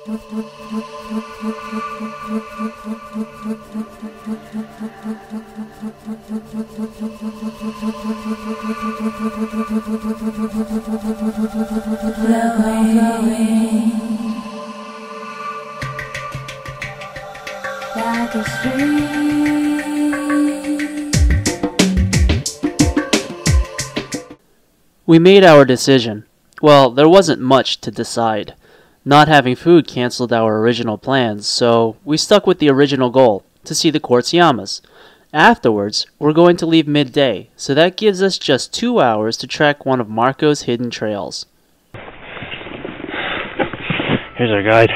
Like a stream. We made our decision. Well, there wasn't much to decide. Not having food canceled our original plans, so we stuck with the original goal, to see the Quartz Llamas. Afterwards, we're going to leave midday, so that gives us just 2 hours to track one of Marco's hidden trails. Here's our guide.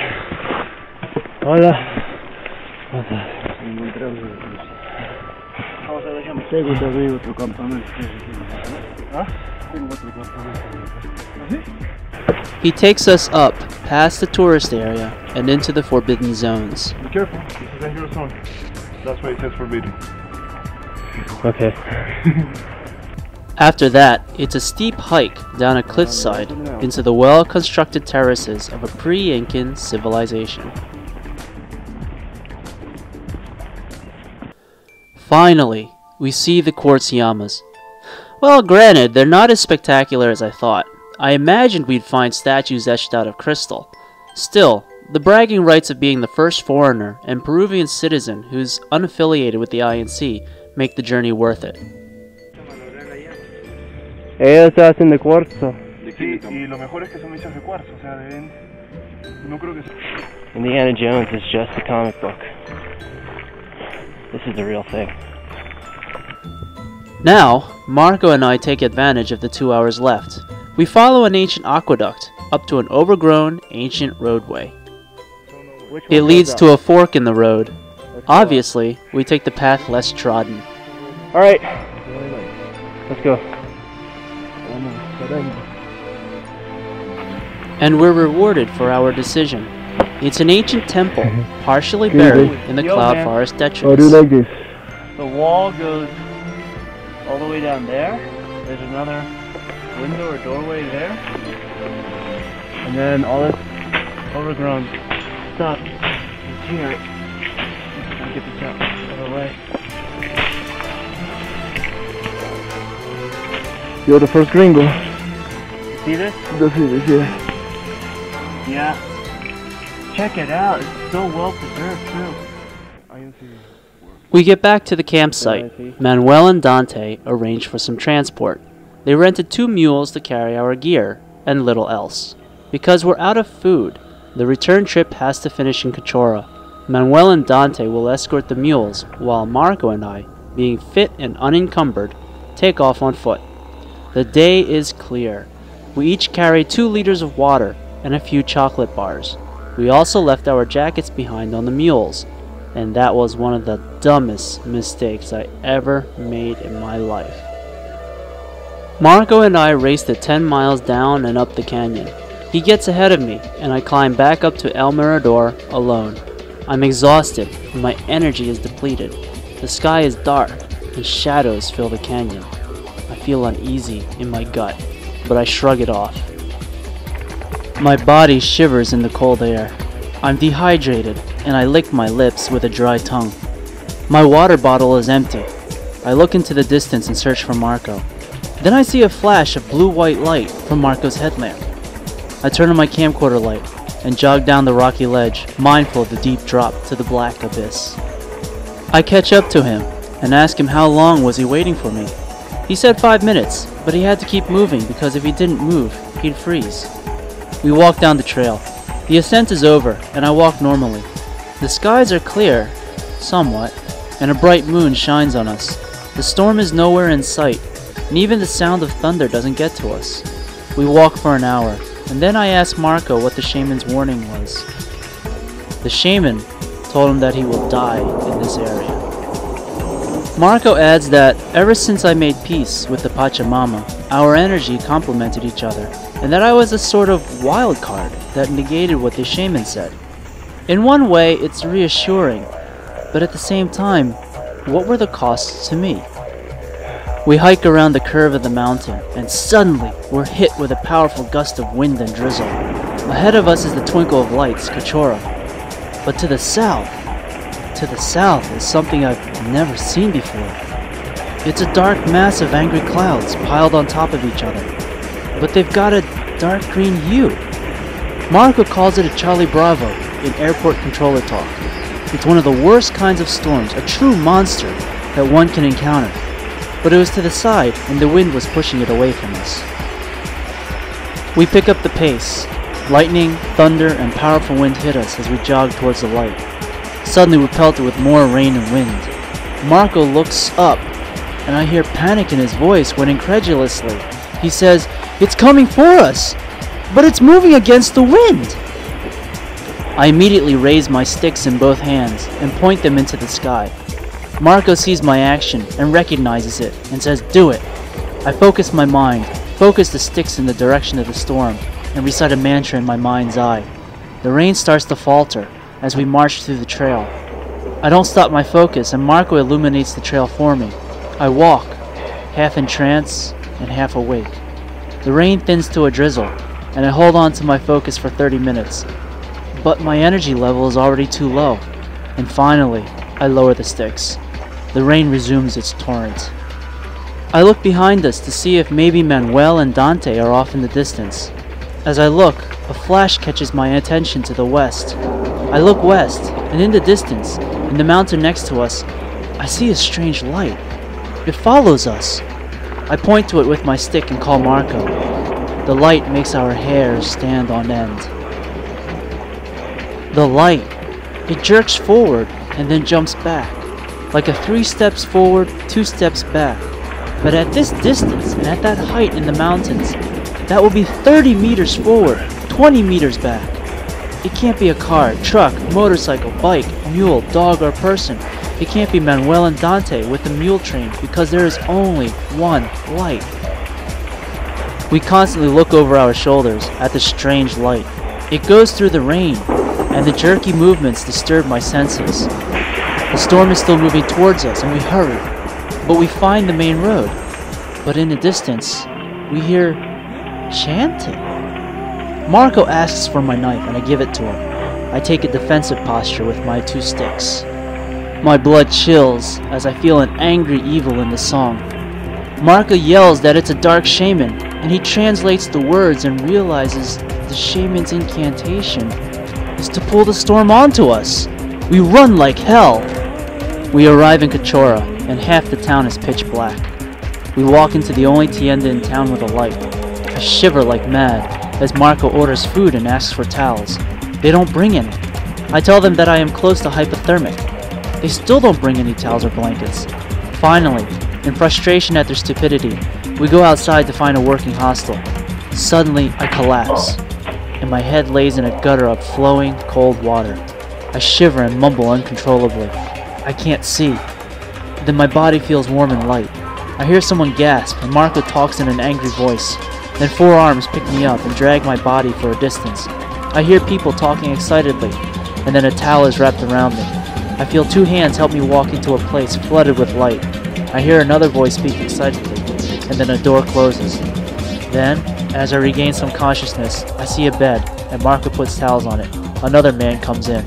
Hola. He takes us up, past the tourist area, and into the forbidden zones. Be careful, this is a dangerous zone. That's why it says forbidden. Okay. After that, it's a steep hike down a cliffside into the well-constructed terraces of a Preincan civilization. Finally, we see the Quartz Llamas. Well, granted, they're not as spectacular as I thought. I imagined we'd find statues etched out of crystal. Still, the bragging rights of being the first foreigner and Peruvian citizen who's unaffiliated with the INC make the journey worth it. Ellos hacen de cuarzo. Sí, y lo mejor es que son hechas de cuarzo, o sea, deben... No creo que... Indiana Jones is just a comic book. This is the real thing. Now, Marco and I take advantage of the 2 hours left. We follow an ancient aqueduct up to an overgrown ancient roadway. It leads to a fork in the road. Obviously, we take the path less trodden. Alright, let's go. And we're rewarded for our decision. It's an ancient temple, partially buried in the cloud forest detritus. this? The wall goes all the way down there. There's another window or doorway there. And then all this overgrown stuff is here. Gotta get this out of the way. You're the first gringo. See this? Yeah. Check it out. It's so well preserved too. We get back to the campsite. Manuel and Dante arrange for some transport. They rented 2 mules to carry our gear, and little else. Because we're out of food, the return trip has to finish in Choq'e. Manuel and Dante will escort the mules, while Marco and I, being fit and unencumbered, take off on foot. The day is clear. We each carry 2 liters of water and a few chocolate bars. We also left our jackets behind on the mules, and that was one of the dumbest mistakes I ever made in my life. Marco and I raced the 10 miles down and up the canyon. He gets ahead of me, and I climb back up to El Mirador alone. I'm exhausted, and my energy is depleted. The sky is dark, and shadows fill the canyon. I feel uneasy in my gut, but I shrug it off. My body shivers in the cold air. I'm dehydrated, and I lick my lips with a dry tongue. My water bottle is empty. I look into the distance and search for Marco. Then I see a flash of blue-white light from Marco's headlamp. I turn on my camcorder light and jog down the rocky ledge, mindful of the deep drop to the black abyss. I catch up to him and ask him how long was he waiting for me. He said 5 minutes, but he had to keep moving because if he didn't move, he'd freeze. We walk down the trail. The ascent is over, and I walk normally. The skies are clear, somewhat, and a bright moon shines on us. The storm is nowhere in sight, and even the sound of thunder doesn't get to us. We walk for an hour, and then I ask Marco what the shaman's warning was. The shaman told him that he will die in this area. Marco adds that ever since I made peace with the Pachamama, our energy complemented each other, and that I was a sort of wild card that negated what the shaman said. In one way, it's reassuring, but at the same time, what were the costs to me? We hike around the curve of the mountain, and suddenly we're hit with a powerful gust of wind and drizzle. Ahead of us is the twinkle of lights, Choq'e. But to the south is something I've never seen before. It's a dark mass of angry clouds piled on top of each other, but they've got a dark green hue. Marco calls it a Charlie Bravo in airport controller talk. It's one of the worst kinds of storms, a true monster that one can encounter. But it was to the side, and the wind was pushing it away from us. We pick up the pace. Lightning, thunder, and powerful wind hit us as we jog towards the light. Suddenly we're pelted with more rain and wind. Marco looks up, and I hear panic in his voice when incredulously he says, "It's coming for us, but it's moving against the wind." I immediately raise my sticks in both hands and point them into the sky. Marco sees my action and recognizes it and says, "Do it." I focus my mind, focus the sticks in the direction of the storm, and recite a mantra in my mind's eye. The rain starts to falter as we march through the trail. I don't stop my focus, and Marco illuminates the trail for me. I walk, half in trance and half awake. The rain thins to a drizzle, and I hold on to my focus for 30 minutes. But my energy level is already too low, and finally, I lower the sticks. The rain resumes its torrent. I look behind us to see if maybe Manuel and Dante are off in the distance. As I look, a flash catches my attention to the west. I look west, and in the distance, in the mountain next to us, I see a strange light. It follows us. I point to it with my stick and call Marco. The light makes our hair stand on end. The light, it jerks forward and then jumps back, like a 3 steps forward, 2 steps back. But at this distance and at that height in the mountains, that will be 30 meters forward, 20 meters back. It can't be a car, truck, motorcycle, bike, mule, dog, or person. It can't be Manuel and Dante with the mule train because there is only one light. We constantly look over our shoulders at the strange light. It goes through the rain, and the jerky movements disturb my senses. The storm is still moving towards us, and we hurry, but we find the main road. But in the distance, we hear chanting. Marco asks for my knife, and I give it to him. I take a defensive posture with my 2 sticks. My blood chills as I feel an angry evil in the song. Marco yells that it's a dark shaman, and he translates the words and realizes the shaman's incantation is to pull the storm onto us. We run like hell. We arrive in Choq'e, and half the town is pitch black. We walk into the only tienda in town with a light. I shiver like mad as Marco orders food and asks for towels. They don't bring any. I tell them that I am close to hypothermic. They still don't bring any towels or blankets. Finally, in frustration at their stupidity, we go outside to find a working hostel. Suddenly, I collapse, and my head lays in a gutter of flowing, cold water. I shiver and mumble uncontrollably. I can't see. Then my body feels warm and light. I hear someone gasp, and Marco talks in an angry voice. Then 4 arms pick me up and drag my body for a distance. I hear people talking excitedly, and then a towel is wrapped around me. I feel 2 hands help me walk into a place flooded with light. I hear another voice speak excitedly, and then a door closes. Then, as I regain some consciousness, I see a bed, and Marco puts towels on it. Another man comes in.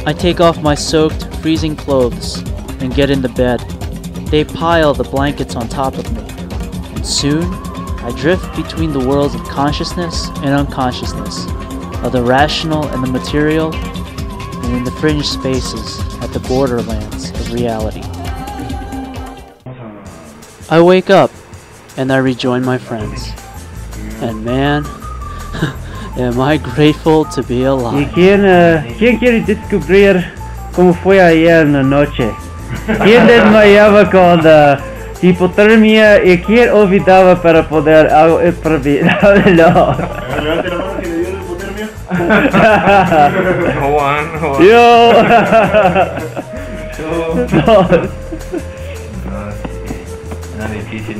I take off my soaked, freezing clothes and get in the bed. They pile the blankets on top of me, and soon I drift between the worlds of consciousness and unconsciousness, of the rational and the material, and in the fringe spaces at the borderlands of reality. I wake up, and I rejoin my friends. And man, am I grateful to be alive. ¿Y quién quiere descubrir cómo fue ayer en la noche? ¿Quién desmayaba con hipotermia y quién olvidaba para poder algo improvisarlo? Levante la mano que le dio la hipotermia. Juan. Yo. No, difícil.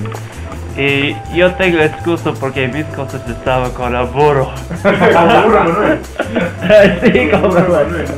Y yo tengo excusa porque mis cosas estaban con el burro. Como burro, Manuel. Sí, como Manuel.